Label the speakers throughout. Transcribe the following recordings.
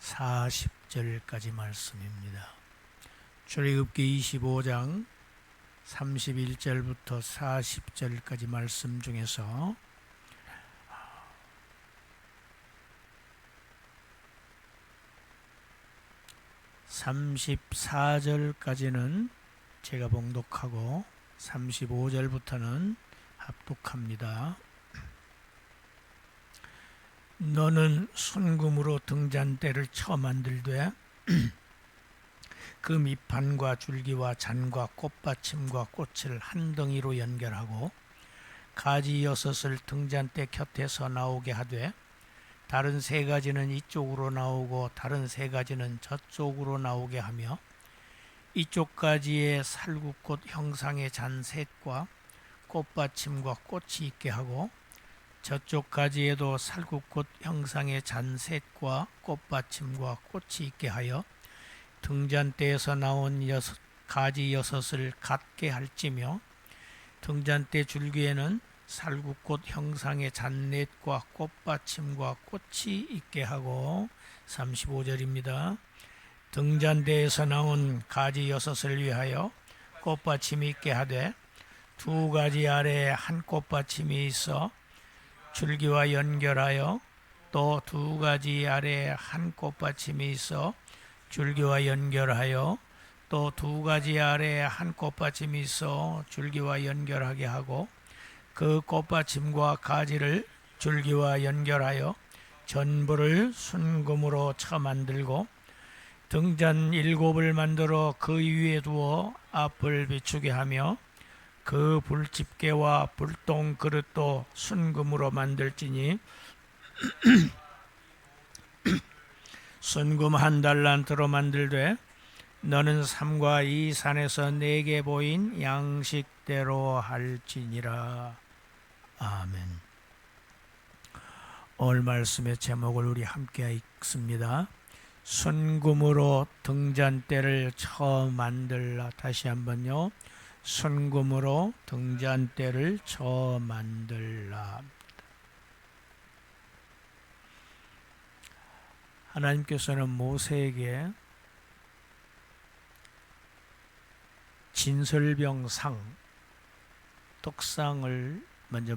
Speaker 1: 40절까지 말씀입니다. 출애굽기 25장 31절부터 40절까지 말씀 중에서 34절까지는 제가 봉독하고 35절부터는 합독합니다. 너는 순금으로 등잔대를 쳐 만들되 그 밑판과 줄기와 잔과 꽃받침과 꽃을 한 덩이로 연결하고 가지 6을 등잔대 곁에서 나오게 하되 다른 3가지는 이쪽으로 나오고 다른 3가지는 저쪽으로 나오게 하며 이쪽 가지에 살구꽃 형상의 잔 셋과 꽃받침과 꽃이 있게 하고 저쪽 가지에도 살구꽃 형상의 잔 셋과 꽃받침과 꽃이 있게 하여 등잔대에서 나온 가지 6을 같게 할지며 등잔대 줄기에는 살구꽃 형상의 잔넷과 꽃받침과 꽃이 있게 하고 35절입니다. 등잔대에서 나온 가지 6을 위하여 꽃받침이 있게 하되 2가지 아래에 한 꽃받침이 있어 줄기와 연결하여 또 2가지 아래에 한 꽃받침이 있어 줄기와 연결하여 또 2가지 아래에 한 꽃받침이 있어 줄기와 연결하게 하고 그 꽃받침과 가지를 줄기와 연결하여 전부를 순금으로 쳐 만들고 등잔 7을 만들어 그 위에 두어 앞을 비추게 하며 그 불집게와 불똥 그릇도 순금으로 만들지니 순금 1달란트로 만들되 너는 삼과 이 산에서 내게 보인 양식대로 할지니라. 아멘. 오늘 말씀의 제목을 우리 함께 읽습니다. 순금으로 등잔대를 쳐 만들라. 다시 한번요. 순금으로 등잔대를 쳐 만들라. 하나님께서는 모세에게 진설병상, 떡상을 먼저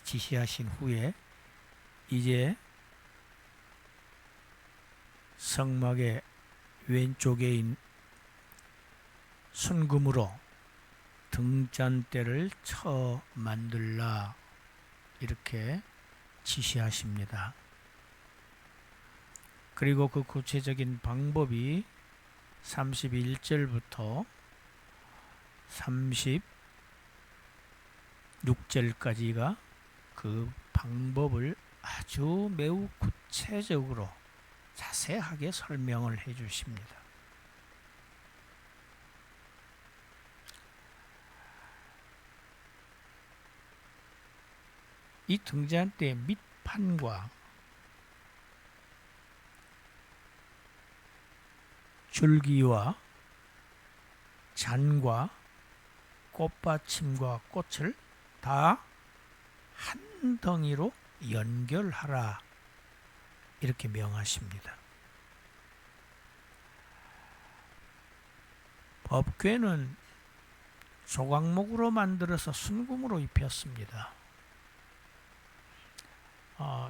Speaker 1: 지시하신 후에 이제 성막의 왼쪽에 있는 순금으로 등잔대를 쳐 만들라 이렇게 지시하십니다. 그리고 그 구체적인 방법이 31절부터 36절까지가 그 방법을 아주 매우 구체적으로 자세하게 설명을 해 주십니다. 이 등잔대의 밑판과 줄기와 잔과 꽃받침과 꽃을 다 한 덩이로 연결하라 이렇게 명하십니다. 법궤는 조각목으로 만들어서 순금으로 입혔습니다.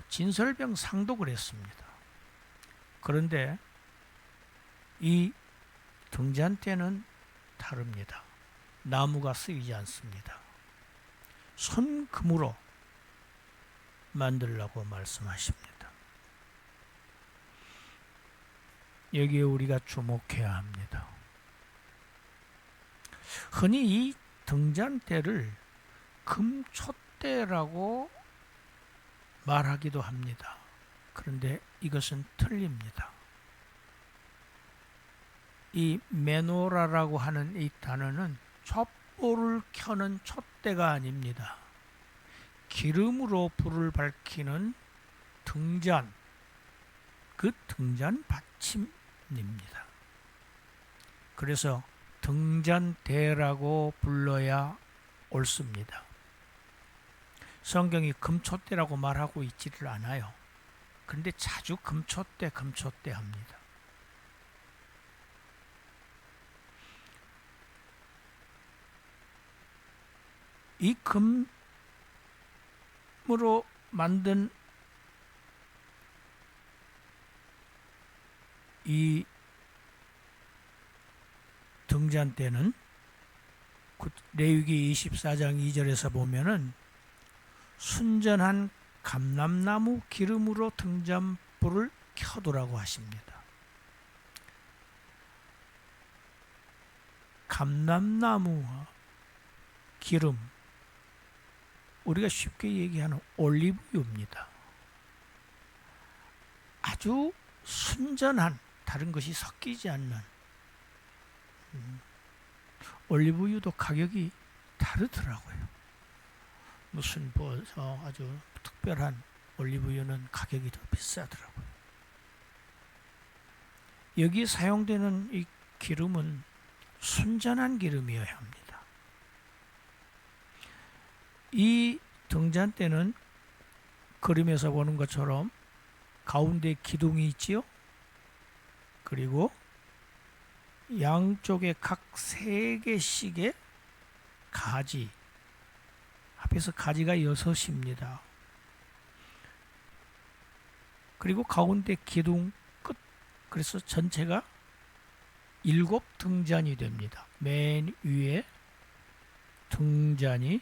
Speaker 1: 진설병 상도 그랬습니다. 그런데 이 등잔대는 다릅니다. 나무가 쓰이지 않습니다. 순금으로 만들라고 말씀하십니다. 여기에 우리가 주목해야 합니다. 흔히 이 등잔대를 금촛대라고 말하기도 합니다. 그런데 이것은 틀립니다. 이 메노라라고 하는 이 단어는 촛불을 켜는 촛대가 아닙니다. 기름으로 불을 밝히는 등잔, 그 등잔 받침입니다. 그래서 등잔대라고 불러야 옳습니다. 성경이 금촛대라고 말하고 있지를 않아요. 그런데 자주 금초대 합니다. 이 금으로 만든 이 등잔대는 레위기 24장 2절에서 보면은 순전한 감람나무 기름으로 등잔불을 켜두라고 하십니다. 감람나무와 기름, 우리가 쉽게 얘기하는 올리브유입니다. 아주 순전한, 다른 것이 섞이지 않는. 올리브유도 가격이 다르더라고요. 무슨 아주 특별한 올리브유는 가격이 더 비싸더라고요. 여기 사용되는 이 기름은 순전한 기름이어야 합니다. 이 등잔대는 그림에서 보는 것처럼 가운데 기둥이 있지요. 그리고 양쪽에 각 3개씩의 가지, 합해서 가지가 6입니다. 그리고 가운데 기둥 끝, 그래서 전체가 7등잔이 됩니다. 맨 위에 등잔이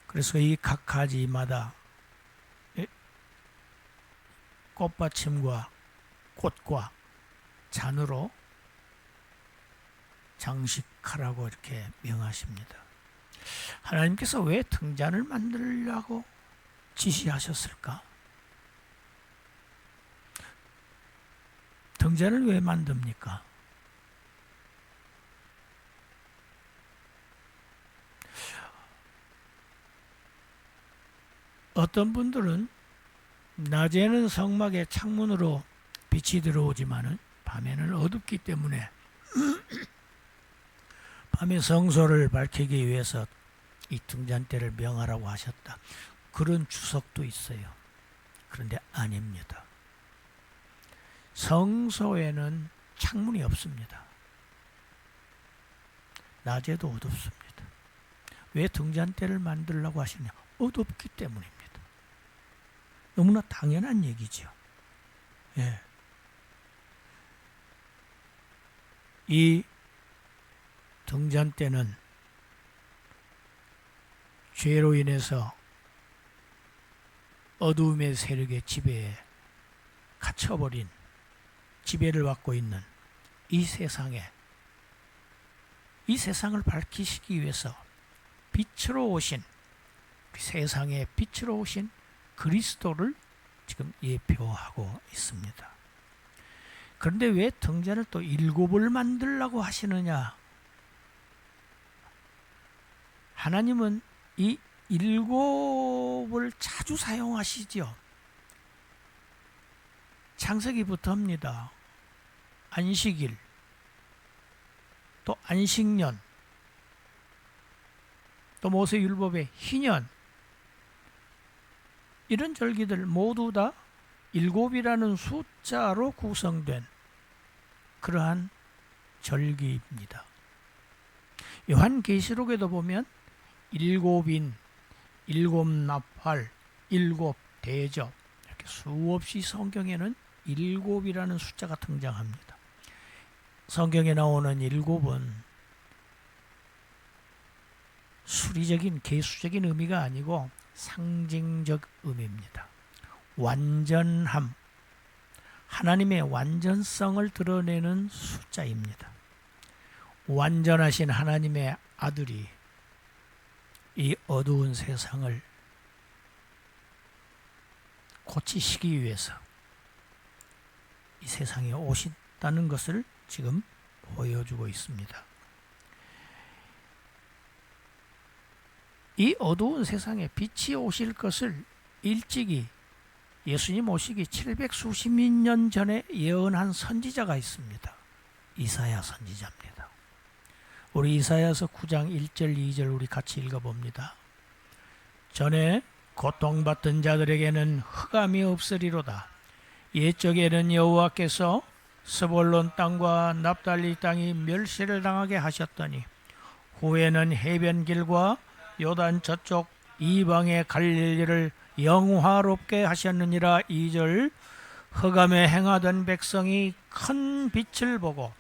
Speaker 1: 그래서 이 각 가지마다 꽃받침과 꽃과 잔으로 장식하라고 이렇게 명하십니다. 하나님께서 왜 등잔을 만들려고 지시하셨을까? 등잔을 왜 만듭니까? 어떤 분들은 낮에는 성막의 창문으로 빛이 들어오지만은 밤에는 어둡기 때문에 밤에 성소를 밝히기 위해서 이 등잔대를 명하라고 하셨다. 그런 주석도 있어요. 그런데 아닙니다. 성소에는 창문이 없습니다. 낮에도 어둡습니다. 왜 등잔대를 만들려고 하시냐? 어둡기 때문입니다. 너무나 당연한 얘기죠. 예. 이 등잔대는 죄로 인해서 어두움의 세력의 지배에 갇혀버린, 지배를 받고 있는 이 세상에, 이 세상을 밝히시기 위해서 빛으로 오신, 세상의 빛으로 오신 그리스도를 지금 예표하고 있습니다. 그런데 왜 등잔을 또 7을 만들려고 하시느냐? 하나님은 이 7을 자주 사용하시죠. 창세기부터입니다. 안식일, 또 안식년, 또 모세율법의 희년, 이런 절기들 모두 다 7이라는 숫자로 구성된 그러한 절기입니다. 요한계시록에도 보면 7인, 7나팔, 7대접, 이렇게 수없이 성경에는 7이라는 숫자가 등장합니다. 성경에 나오는 7은 수리적인, 개수적인 의미가 아니고 상징적 의미입니다. 완전함, 하나님의 완전성을 드러내는 숫자입니다. 완전하신 하나님의 아들이 이 어두운 세상을 고치시기 위해서 이 세상에 오셨다는 것을 지금 보여주고 있습니다. 이 어두운 세상에 빛이 오실 것을 일찍이 예수님 오시기 700수십 년 전에 예언한 선지자가 있습니다. 이사야 선지자입니다. 우리 이사야서 9장 1절 2절 우리 같이 읽어봅니다. 전에 고통받던 자들에게는 흑암이 없으리로다. 옛적에는 여호와께서 스볼론 땅과 납달리 땅이 멸시를 당하게 하셨더니 후에는 해변길과 요단 저쪽 이방의 갈릴리를 영화롭게 하셨느니라. 2절 흑암에 행하던 백성이 큰 빛을 보고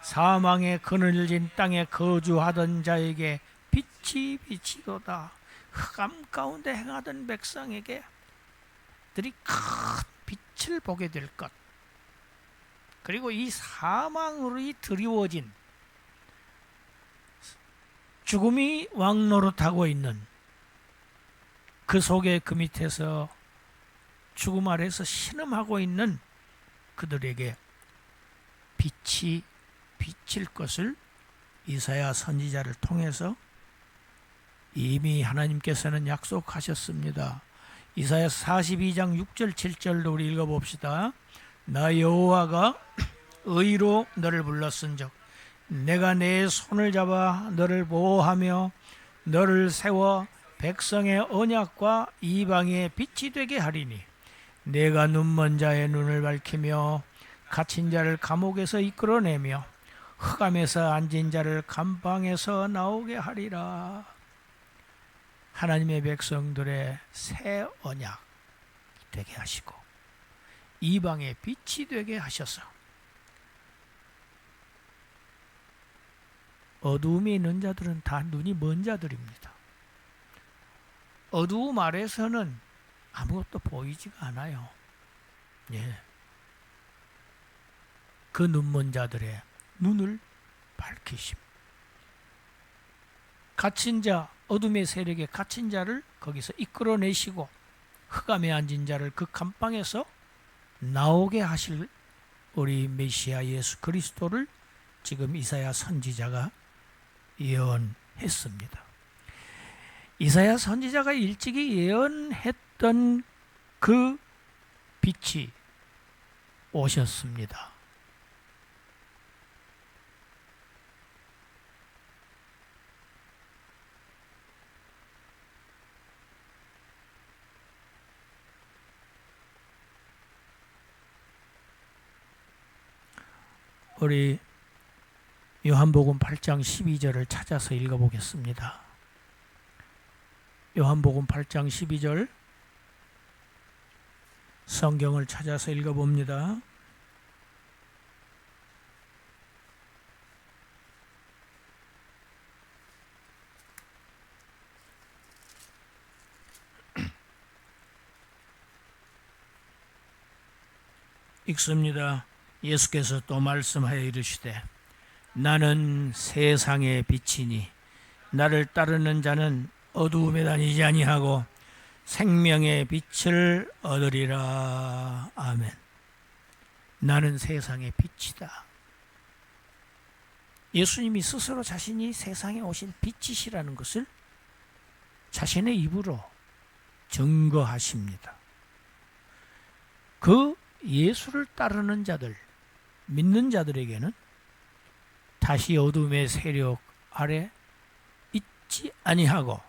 Speaker 1: 사망의 그늘진 땅에 거주하던 자에게 빛이 비치도다. 흑암 가운데 행하던 백성에게 들이 큰 빛을 보게 될 것. 그리고 이 사망으로 드리워진 죽음이 왕노릇하고 있는 그 속에 그 밑에서 죽음 아래서 신음하고 있는 그들에게 빛이 비칠 것을 이사야 선지자를 통해서 이미 하나님께서는 약속하셨습니다. 이사야 42장 6절 7절도 우리 읽어봅시다. 나 여호와가 의로 너를 불렀은즉 내가 내 손을 잡아 너를 보호하며 너를 세워 백성의 언약과 이방의 빛이 되게 하리니 내가 눈먼 자의 눈을 밝히며 갇힌 자를 감옥에서 이끌어내며 흑암에서 앉은 자를 감방에서 나오게 하리라. 하나님의 백성들의 새 언약 되게 하시고 이방의 빛이 되게 하셔서 어두움에 있는 자들은 다 눈이 먼 자들입니다. 어두움 아래서는 아무것도 보이지가 않아요. 예. 그 눈먼 자들의 눈을 밝히심. 갇힌 자, 어둠의 세력에 갇힌 자를 거기서 이끌어내시고 흑암에 앉은 자를 그 감방에서 나오게 하실 우리 메시아 예수 그리스도를 지금 이사야 선지자가 예언했습니다. 이사야 선지자가 일찍이 예언했던 그 빛이 오셨습니다. 우리 요한복음 8장 12절을 찾아서 읽어보겠습니다. 요한복음 8장 12절 성경을 찾아서 읽어봅니다. 읽습니다. 예수께서 또 말씀하여 이르시되 나는 세상의 빛이니 나를 따르는 자는 어두움에 다니지 아니하고 생명의 빛을 얻으리라. 아멘. 나는 세상의 빛이다. 예수님이 스스로 자신이 세상에 오신 빛이시라는 것을 자신의 입으로 증거하십니다. 그 예수를 따르는 자들, 믿는 자들에게는 다시 어둠의 세력 아래 있지 아니하고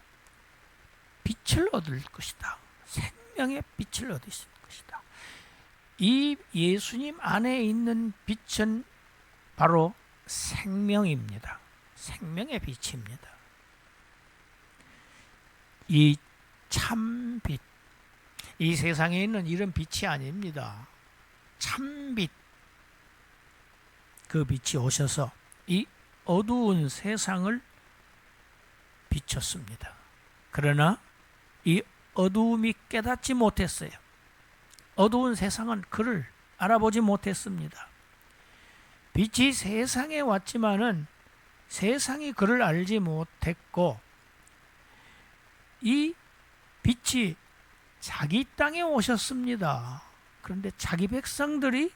Speaker 1: 빛을 얻을 것이다. 생명의 빛을 얻을 것이다. 이 예수님 안에 있는 빛은 바로 생명입니다. 생명의 빛입니다. 이 참빛, 이 세상에 있는 이런 빛이 아닙니다. 참빛, 그 빛이 오셔서 이 어두운 세상을 비췄습니다. 그러나 이 어두움이 깨닫지 못했어요. 어두운 세상은 그를 알아보지 못했습니다. 빛이 세상에 왔지만은 세상이 그를 알지 못했고 이 빛이 자기 땅에 오셨습니다. 그런데 자기 백성들이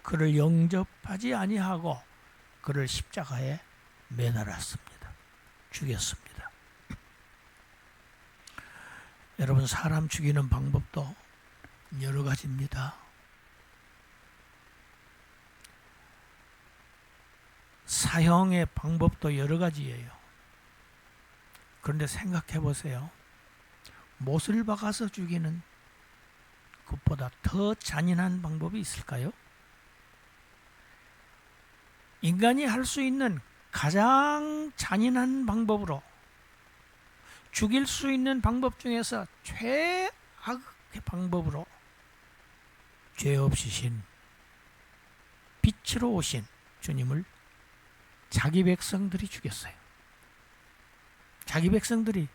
Speaker 1: 그를 영접하지 아니하고 그를 십자가에 매달았습니다. 죽였습니다. 여러분, 사람 죽이는 방법도 여러 가지입니다. 사형의 방법도 여러 가지예요. 그런데 생각해 보세요. 못을 박아서 죽이는 것보다 더 잔인한 방법이 있을까요? 인간이 할 수 있는 가장 잔인한 방법으로, 죽일 수 있는 방법 중에서 최악의 방법으로 죄 없으신 빛으로 오신 주님을 자기 백성들이 죽였어요. 자기 백성들이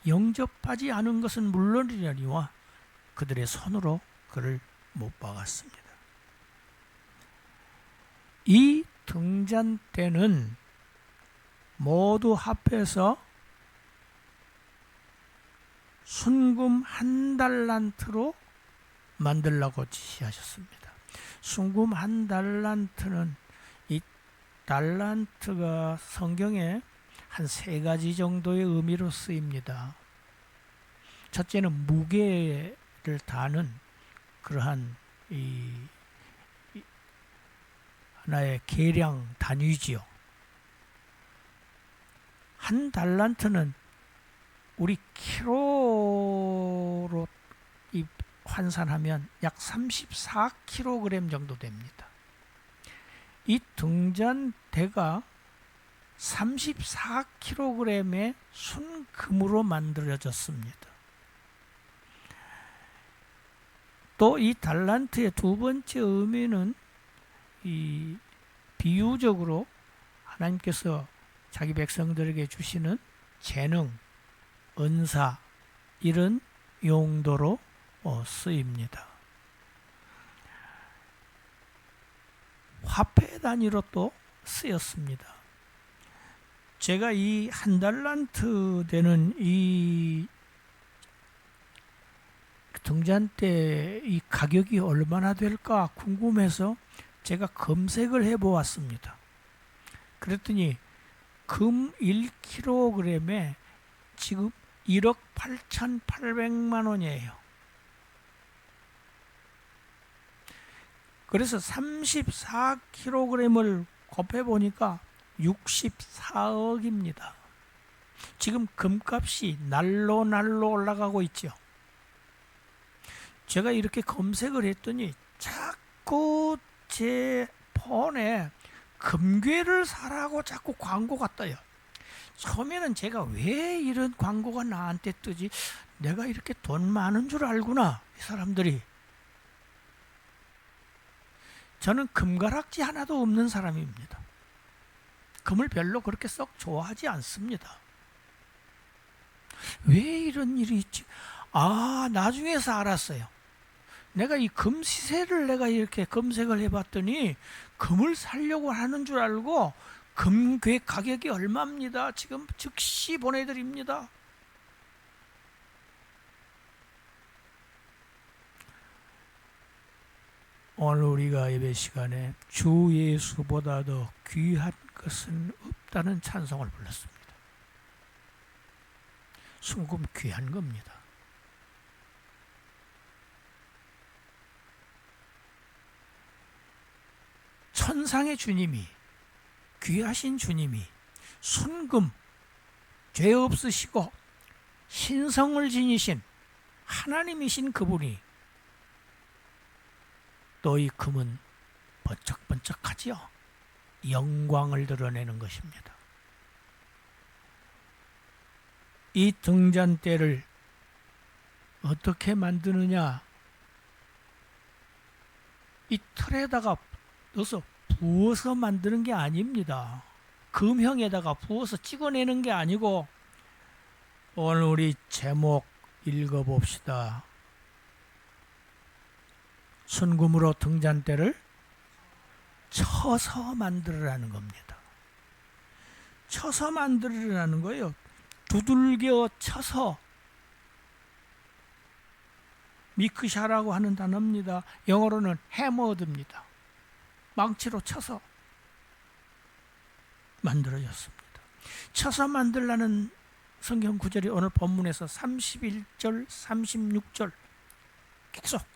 Speaker 1: 영접하지 않은 것은 물론이려니와 그들의 손으로 그를 못 박았습니다. 이 등잔 때는 모두 합해서 순금 1달란트로 만들라고 지시하셨습니다. 순금 1달란트는, 이 달란트가 성경에 한 3가지 정도의 의미로 쓰입니다. 첫째는 무게를 다하는 그러한 하나의 계량 단위지요. 1달란트는 우리 키로로 환산하면 약 34kg 정도 됩니다. 이 등잔대가 34kg의 순금으로 만들어졌습니다. 또 이 달란트의 두 번째 의미는 이 비유적으로 하나님께서 자기 백성들에게 주시는 재능, 은사, 이런 용도로 쓰입니다. 화폐 단위로 또 쓰였습니다. 제가 이 1달란트 되는 이 등잔대 이 가격이 얼마나 될까 궁금해서 제가 검색을 해보았습니다. 그랬더니 금 1kg에 지금 1억 8,800만 원이에요. 그래서 34kg을 곱해보니까 64억입니다. 지금 금값이 날로 올라가고 있죠. 제가 이렇게 검색을 했더니 자꾸 제 폰에 금괴를 사라고 자꾸 광고가 떠요. 처음에는 제가 왜 이런 광고가 나한테 뜨지? 내가 이렇게 돈 많은 줄 알구나, 이 사람들이. 저는 금가락지 하나도 없는 사람입니다. 금을 별로 그렇게 썩 좋아하지 않습니다. 왜 이런 일이 있지? 나중에서 알았어요. 내가 이 금 시세를 내가 이렇게 검색을 해봤더니 금을 사려고 하는 줄 알고 금괴 가격이 얼마입니다. 지금 즉시 보내드립니다. 오늘 우리가 예배 시간에 주 예수보다 더 귀한 것은 없다는 찬송을 불렀습니다. 순금 귀한 겁니다. 천상의 주님이, 귀하신 주님이 순금, 죄 없으시고 신성을 지니신 하나님이신 그분이 또 이 금은 번쩍번쩍하지요. 영광을 드러내는 것입니다. 이 등잔대를 어떻게 만드느냐? 이 틀에다가 넣어서 부어서 만드는 게 아닙니다. 금형에다가 부어서 찍어내는 게 아니고, 오늘 우리 제목 읽어봅시다. 순금으로 등잔대를 쳐서 만들으라는 겁니다. 쳐서 만들으라는 거예요. 두들겨 쳐서. 미크샤라고 하는 단어입니다. 영어로는 해머드입니다. 망치로 쳐서 만들어졌습니다. 쳐서 만들라는 성경 구절이 오늘 본문에서 31절, 36절 계속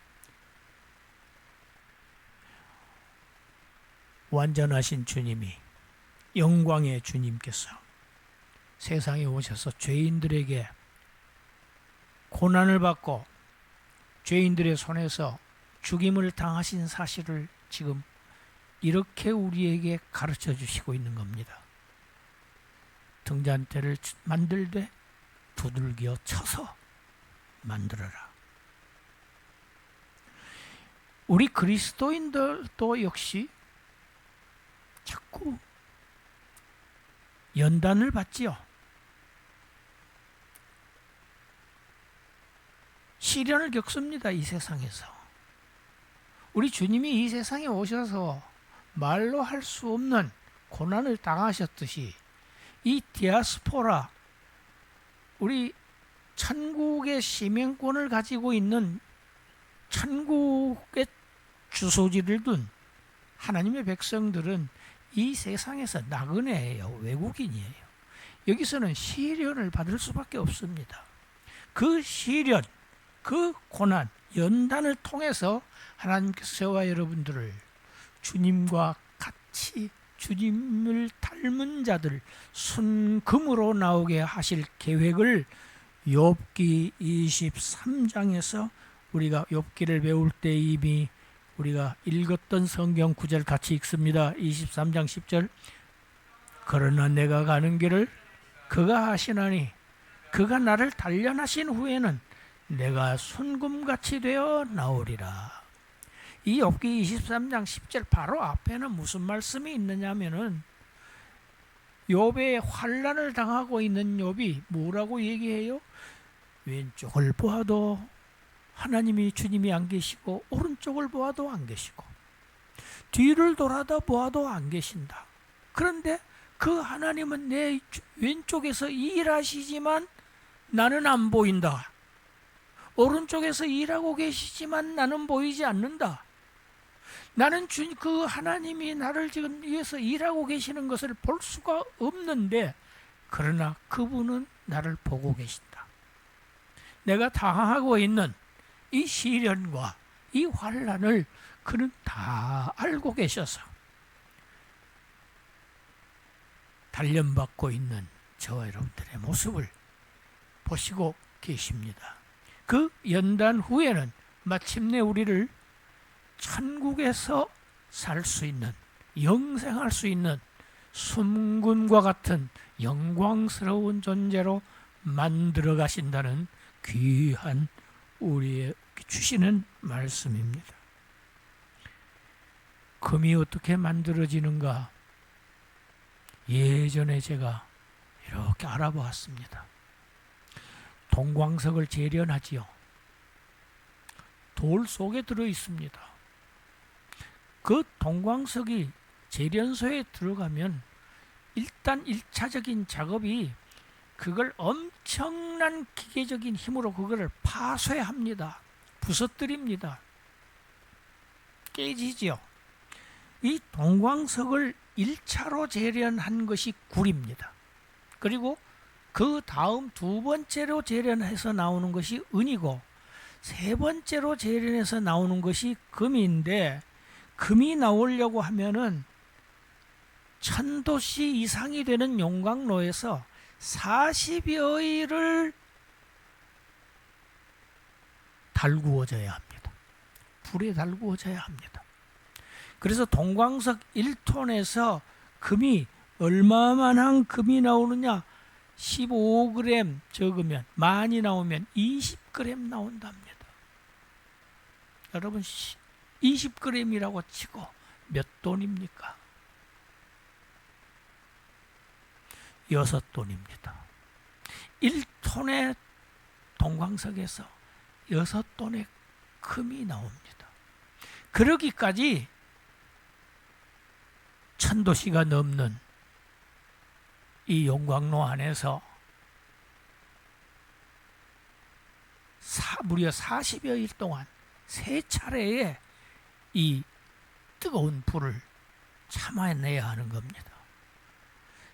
Speaker 1: 완전하신 주님이 영광의 주님께서 세상에 오셔서 죄인들에게 고난을 받고 죄인들의 손에서 죽임을 당하신 사실을 지금 이렇게 우리에게 가르쳐 주시고 있는 겁니다. 등잔대를 만들되 두들겨 쳐서 만들어라. 우리 그리스도인들도 역시 자꾸 연단을 받지요. 시련을 겪습니다. 이 세상에서. 우리 주님이 이 세상에 오셔서 말로 할 수 없는 고난을 당하셨듯이 이 디아스포라, 우리 천국의 시민권을 가지고 있는 천국의 주소지를 둔 하나님의 백성들은 이 세상에서 나그네예요. 외국인이에요. 여기서는 시련을 받을 수밖에 없습니다. 그 시련, 그 고난, 연단을 통해서 하나님께서 저와 여러분들을 주님과 같이 주님을 닮은 자들 순금으로 나오게 하실 계획을 욥기 23장에서 우리가 욥기를 배울 때 이미 우리가 읽었던 성경 구절 같이 읽습니다. 23장 10절. 그러나 내가 가는 길을 그가 하시나니 그가 나를 단련하신 후에는 내가 순금같이 되어 나오리라. 이 욥기 23장 10절 바로 앞에는 무슨 말씀이 있느냐면은 욥의 환난을 당하고 있는 욥이 뭐라고 얘기해요? 왼쪽을 보아도 하나님이 주님이 안 계시고 오른쪽을 보아도 안 계시고 뒤를 돌아다 보아도 안 계신다. 그런데 그 하나님은 내 왼쪽에서 일하시지만 나는 안 보인다. 오른쪽에서 일하고 계시지만 나는 보이지 않는다. 나는 그 하나님이 나를 지금 위해서 일하고 계시는 것을 볼 수가 없는데 그러나 그분은 나를 보고 계신다. 내가 당하고 있는 이 시련과 이 환난을 그는 다 알고 계셔서 단련받고 있는 저와 여러분들의 모습을 보시고 계십니다. 그 연단 후에는 마침내 우리를 천국에서 살 수 있는, 영생할 수 있는 순금과 같은 영광스러운 존재로 만들어 가신다는 귀한 우리에게 주시는 말씀입니다. 금이 어떻게 만들어지는가? 예전에 제가 이렇게 알아보았습니다. 동광석을 재련하지요. 돌 속에 들어 있습니다. 그 동광석이 재련소에 들어가면 일단 1차적인 작업이 그걸 엄청난 기계적인 힘으로 그거를 파쇄합니다. 부서뜨립니다. 깨지지요. 이 동광석을 1차로 재련한 것이 굴입니다. 그리고 그 다음 두 번째로 재련해서 나오는 것이 은이고 세 번째로 재련해서 나오는 것이 금인데 금이 나오려고 하면은 1000도씨 이상이 되는 용광로에서 40여일을 달구어져야 합니다. 불에 달구어져야 합니다. 그래서 동광석 1톤에서 금이 얼마만한 금이 나오느냐? 15g 적으면 많이 나오면 20g 나온답니다. 여러분 20g이라고 치고 몇 돈입니까? 6돈입니다. 1톤의 동광석에서 6돈의 금이 나옵니다. 그러기까지 1000도씨가 넘는 이 용광로 안에서 무려 40여일 동안 세 차례의 이 뜨거운 불을 참아내야 하는 겁니다.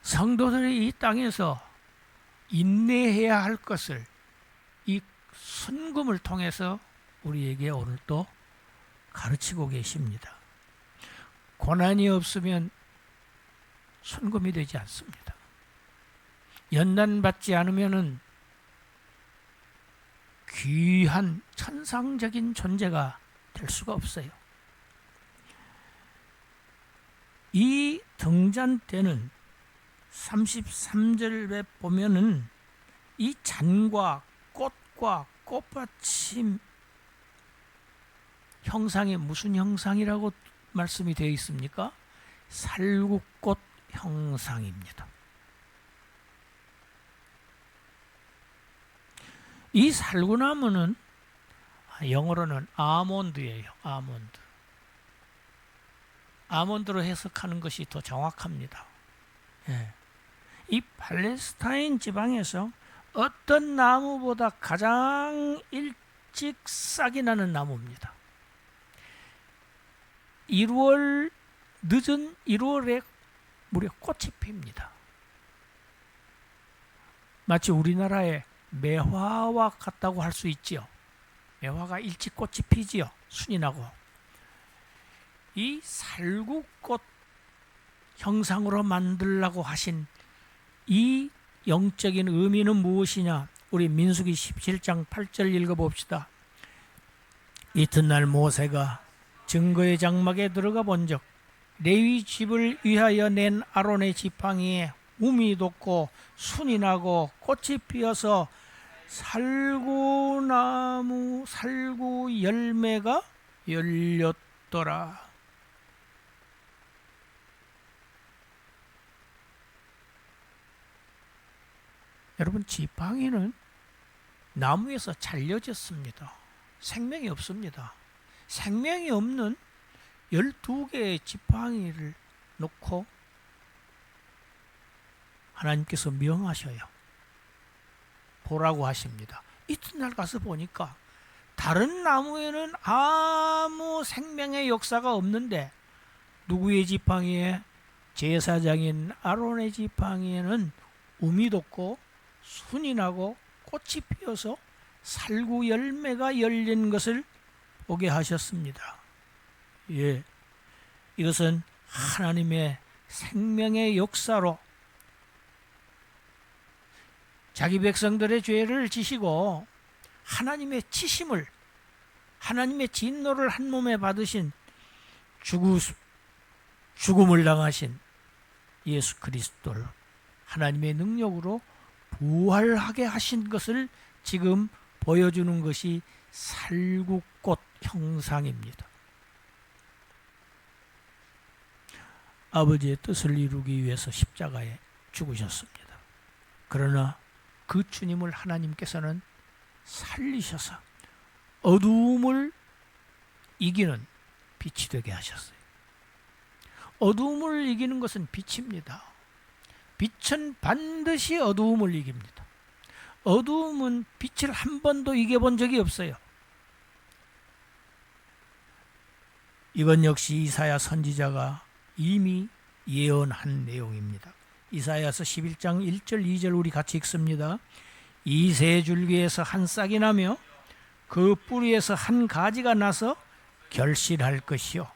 Speaker 1: 성도들이 이 땅에서 인내해야 할 것을 이 순금을 통해서 우리에게 오늘 또 가르치고 계십니다. 고난이 없으면 순금이 되지 않습니다. 연단받지 않으면은 귀한 천상적인 존재가 될 수가 없어요. 이 등잔 때는 33절에 보면은 이 잔과 꽃과 꽃받침 형상이 무슨 형상이라고 말씀이 되어 있습니까? 살구꽃 형상입니다. 이 살구나무는 영어로는 아몬드예요. 아몬드. 아몬드로 해석하는 것이 더 정확합니다. 예. 이 팔레스타인 지방에서 어떤 나무보다 가장 일찍 싹이 나는 나무입니다. 1월, 늦은 1월에 무려 꽃이 핍니다. 마치 우리나라의 매화와 같다고 할 수 있지요. 매화가 일찍 꽃이 피지요. 순이 나고. 이 살구꽃 형상으로 만들라고 하신 이 영적인 의미는 무엇이냐? 우리 민수기 17장 8절 읽어봅시다. 이튿날 모세가 증거의 장막에 들어가 본즉 레위 집을 위하여 낸 아론의 지팡이에 움이 돋고 순이 나고 꽃이 피어서 살구 열매가 열렸더라. 여러분, 지팡이는 나무에서 잘려졌습니다. 생명이 없습니다. 생명이 없는 12개의 지팡이를 놓고 하나님께서 명하셔요. 보라고 하십니다. 이튿날 가서 보니까 다른 나무에는 아무 생명의 역사가 없는데 누구의 지팡이에? 제사장인 아론의 지팡이에는 움이 돋고 순이 나고 꽃이 피어서 살구 열매가 열린 것을 보게 하셨습니다. 예, 이것은 하나님의 생명의 역사로 자기 백성들의 죄를 지시고 하나님의 치심을, 하나님의 진노를 한 몸에 받으신 죽음을 당하신 예수 그리스도를 하나님의 능력으로 부활하게 하신 것을 지금 보여주는 것이 살구꽃 형상입니다. 아버지의 뜻을 이루기 위해서 십자가에 죽으셨습니다. 그러나 그 주님을 하나님께서는 살리셔서 어두움을 이기는 빛이 되게 하셨어요. 어두움을 이기는 것은 빛입니다. 빛은 반드시 어두움을 이깁니다. 어두움은 빛을 한 번도 이겨본 적이 없어요. 이건 역시 이사야 선지자가 이미 예언한 내용입니다. 이사야서 11장 1절 2절 우리 같이 읽습니다. 이 새 줄기에서 한 싹이 나며 그 뿌리에서 한 가지가 나서 결실할 것이요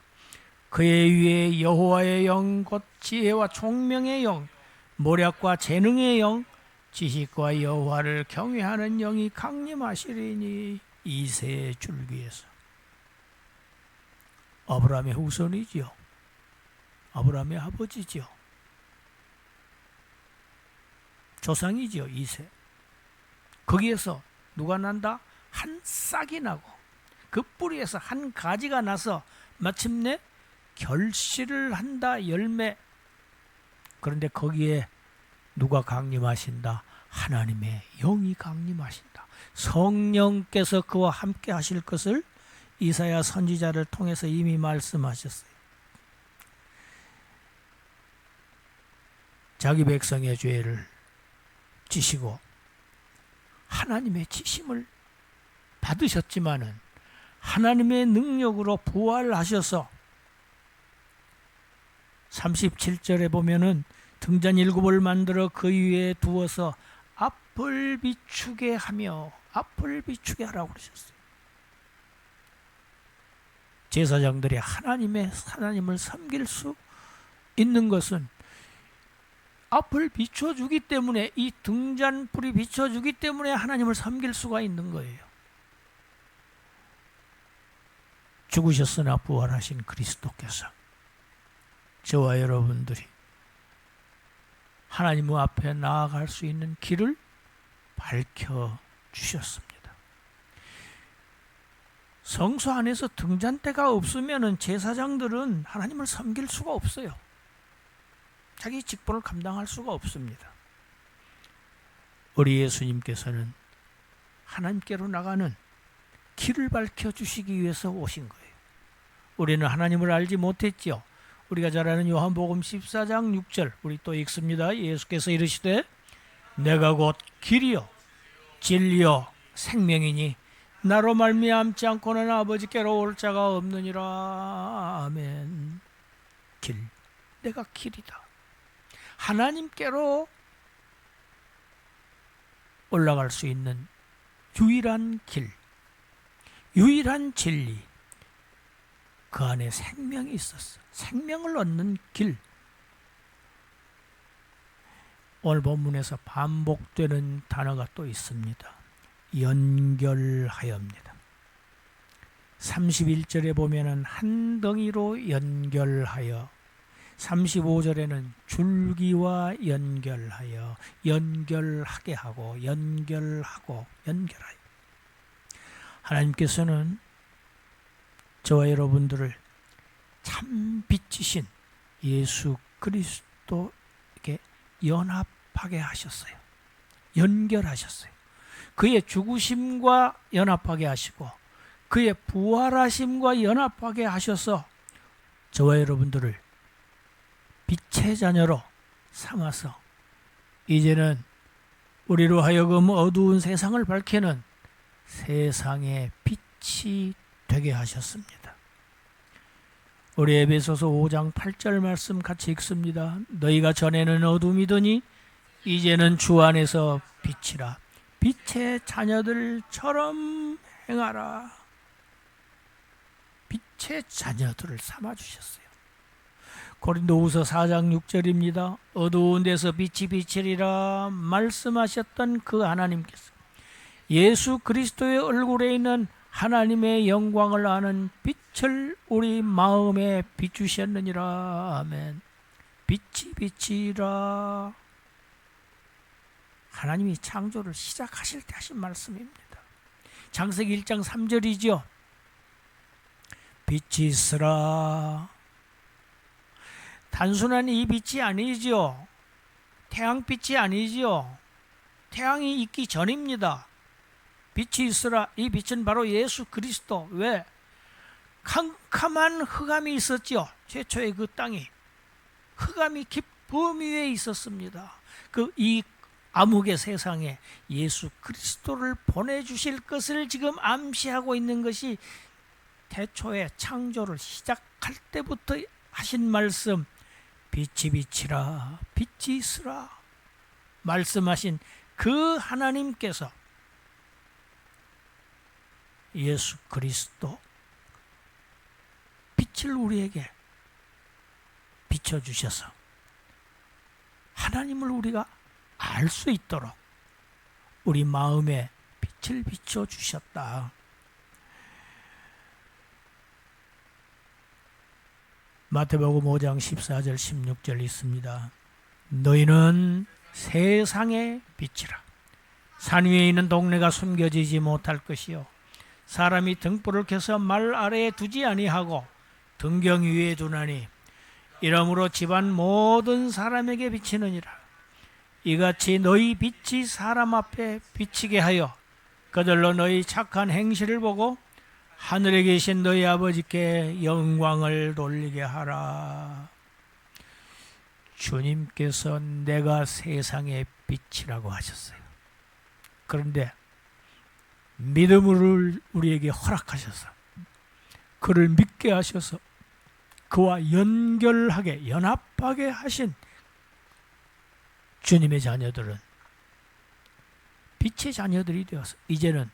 Speaker 1: 그의 위에 여호와의 영 곧 지혜와 총명의 영 모략과 재능의 영 지식과 여호와를 경외하는 영이 강림하시리니 이 새 줄기에서. 아브라함의 후손이지요. 아브라함의 아버지지요. 조상이지요. 이세. 거기에서 누가 난다? 한 싹이 나고 그 뿌리에서 한 가지가 나서 마침내 결실을 한다. 열매. 그런데 거기에 누가 강림하신다? 하나님의 영이 강림하신다. 성령께서 그와 함께 하실 것을 이사야 선지자를 통해서 이미 말씀하셨어요. 자기 백성의 죄를 지시고 하나님의 지심을 받으셨지만은 하나님의 능력으로 부활하셔서 37절에 보면은 등잔 7을 만들어 그 위에 두어서 앞을 비추게 하며 앞을 비추게 하라고 그러셨어요. 제사장들이 하나님을 섬길 수 있는 것은 앞을 비춰주기 때문에, 이 등잔불이 비춰주기 때문에 하나님을 섬길 수가 있는 거예요. 죽으셨으나 부활하신 그리스도께서 저와 여러분들이 하나님 앞에 나아갈 수 있는 길을 밝혀주셨습니다. 성소 안에서 등잔대가 없으면 제사장들은 하나님을 섬길 수가 없어요. 자기 직분을 감당할 수가 없습니다. 우리 예수님께서는 하나님께로 나가는 길을 밝혀주시기 위해서 오신 거예요. 우리는 하나님을 알지 못했죠. 우리가 잘 아는 요한복음 14장 6절 우리 또 읽습니다. 예수께서 이르시되 내가 곧 길이요 진리요 생명이니 나로 말미암지 않고는 아버지께로 올 자가 없느니라. 아멘. 길, 내가 길이다. 하나님께로 올라갈 수 있는 유일한 길, 유일한 진리, 그 안에 생명이 있었어. 생명을 얻는 길. 오늘 본문에서 반복되는 단어가 또 있습니다. 연결하여입니다. 31절에 보면은 한 덩이로 연결하여, 35절에는 줄기와 연결하여, 연결하게 하고, 연결하고, 연결하여. 하나님께서는 저와 여러분들을 참 빛이신 예수 그리스도에게 연합하게 하셨어요. 연결하셨어요. 그의 죽으심과 연합하게 하시고 그의 부활하심과 연합하게 하셔서 저와 여러분들을 빛의 자녀로 삼아서 이제는 우리로 하여금 어두운 세상을 밝히는 세상의 빛이 되게 하셨습니다. 우리 에베소서 5장 8절 말씀 같이 읽습니다. 너희가 전에는 어둠이더니 이제는 주 안에서 빛이라. 빛의 자녀들처럼 행하라. 빛의 자녀들을 삼아주셨어요. 고린도후서 4장 6절입니다. 어두운 데서 빛이 비치리라 말씀하셨던 그 하나님께서 예수 그리스도의 얼굴에 있는 하나님의 영광을 아는 빛을 우리 마음에 비추셨느니라. 아멘. 빛이 비치라. 하나님이 창조를 시작하실 때 하신 말씀입니다. 창세기 1장 3절이죠. 빛이 있으라. 단순한 이 빛이 아니죠. 태양빛이 아니죠. 태양이 있기 전입니다. 빛이 있으라. 이 빛은 바로 예수 그리스도. 왜? 캄캄한 흑암이 있었죠. 최초의 그 땅이 흑암이 깊음 위에 있었습니다. 이 암흑의 세상에 예수 그리스도를 보내주실 것을 지금 암시하고 있는 것이 태초에 창조를 시작할 때부터 하신 말씀, 빛이 비치라, 빛이 있으라 말씀하신 그 하나님께서 예수 그리스도 빛을 우리에게 비춰주셔서 하나님을 우리가 알 수 있도록 우리 마음에 빛을 비춰주셨다. 마태복음 5장 14절 16절 있습니다. 너희는 세상의 빛이라. 산 위에 있는 동네가 숨겨지지 못할 것이요 사람이 등불을 켜서 말 아래에 두지 아니하고 등경 위에 두나니 이러므로 집안 모든 사람에게 비치느니라. 이같이 너희 빛이 사람 앞에 비치게 하여 그들로 너희 착한 행실을 보고 하늘에 계신 너희 아버지께 영광을 돌리게 하라. 주님께서 내가 세상의 빛이라고 하셨어요. 그런데 믿음을 우리에게 허락하셔서 그를 믿게 하셔서 그와 연결하게 연합하게 하신 주님의 자녀들은 빛의 자녀들이 되어서 이제는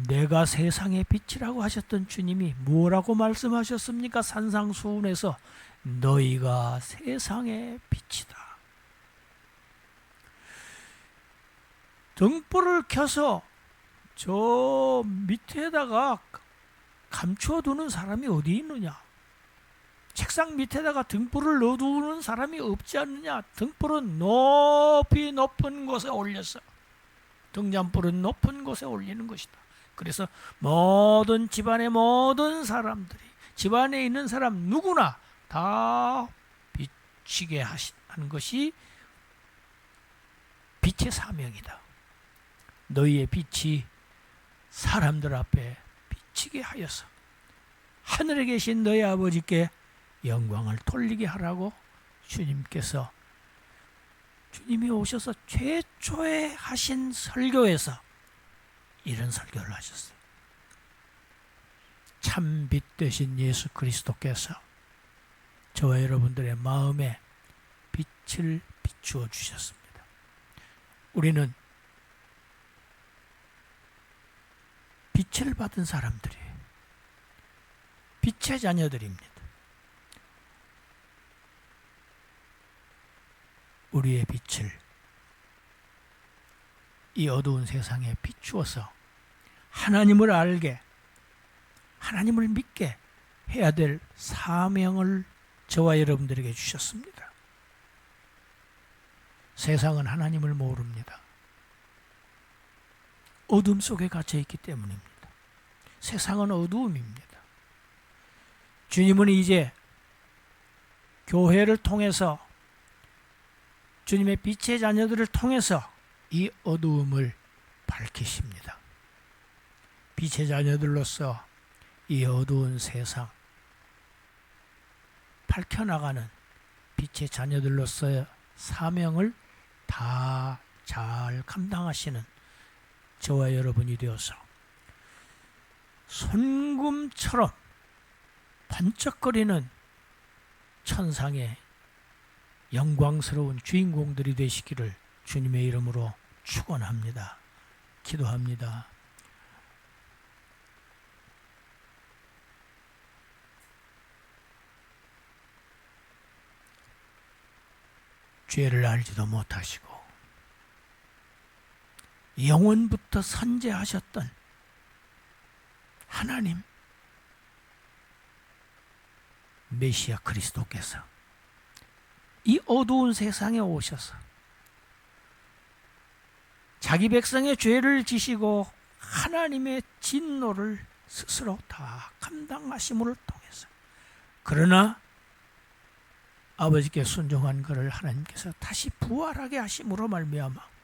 Speaker 1: 내가 세상의 빛이라고 하셨던 주님이 뭐라고 말씀하셨습니까? 산상수훈에서 너희가 세상의 빛이다. 등불을 켜서 저 밑에다가 감추어 두는 사람이 어디 있느냐? 책상 밑에다가 등불을 넣어두는 사람이 없지 않느냐? 등불은 높이 높은 곳에 올렸어. 등잔불은 높은 곳에 올리는 것이다. 그래서 모든 집안의 모든 사람들이, 집안에 있는 사람 누구나 다 비치게 하는 것이 빛의 사명이다. 너희의 빛이 사람들 앞에 비치게 하여서 하늘에 계신 너희 아버지께 영광을 돌리게 하라고 주님께서, 주님이 오셔서 최초에 하신 설교에서 이런 설교를 하셨어요. 참 빛 되신 예수 그리스도께서 저와 여러분들의 마음에 빛을 비추어 주셨습니다. 우리는 빛을 받은 사람들이에요. 빛의 자녀들입니다. 우리의 빛을 이 어두운 세상에 비추어서 하나님을 알게, 하나님을 믿게 해야 될 사명을 저와 여러분들에게 주셨습니다. 세상은 하나님을 모릅니다. 어둠 속에 갇혀 있기 때문입니다. 세상은 어두움입니다. 주님은 이제 교회를 통해서, 주님의 빛의 자녀들을 통해서 이 어두움을 밝히십니다. 빛의 자녀들로서 이 어두운 세상, 밝혀나가는 빛의 자녀들로서의 사명을 다 잘 감당하시는 저와 여러분이 되어서 손금처럼 반짝거리는 천상의 영광스러운 주인공들이 되시기를 주님의 이름으로 축원합니다. 기도합니다. 죄를 알지도 못하시고 영원부터 선재하셨던 하나님 메시아 그리스도께서 이 어두운 세상에 오셔서 자기 백성의 죄를 지시고 하나님의 진노를 스스로 다 감당하심을 통해서, 그러나 아버지께 순종한 그를 하나님께서 다시 부활하게 하심으로 말미암아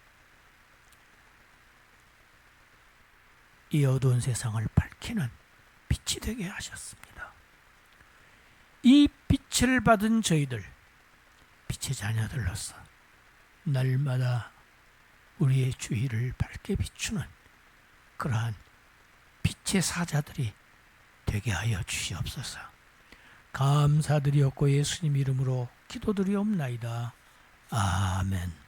Speaker 1: 이 어두운 세상을 밝히는 빛이 되게 하셨습니다. 이 빛을 받은 저희들, 빛의 자녀들로서 날마다 우리의 주위를 밝게 비추는 그러한 빛의 사자들이 되게 하여 주시옵소서. 감사드리옵고 예수님 이름으로 기도드리옵나이다. 아멘.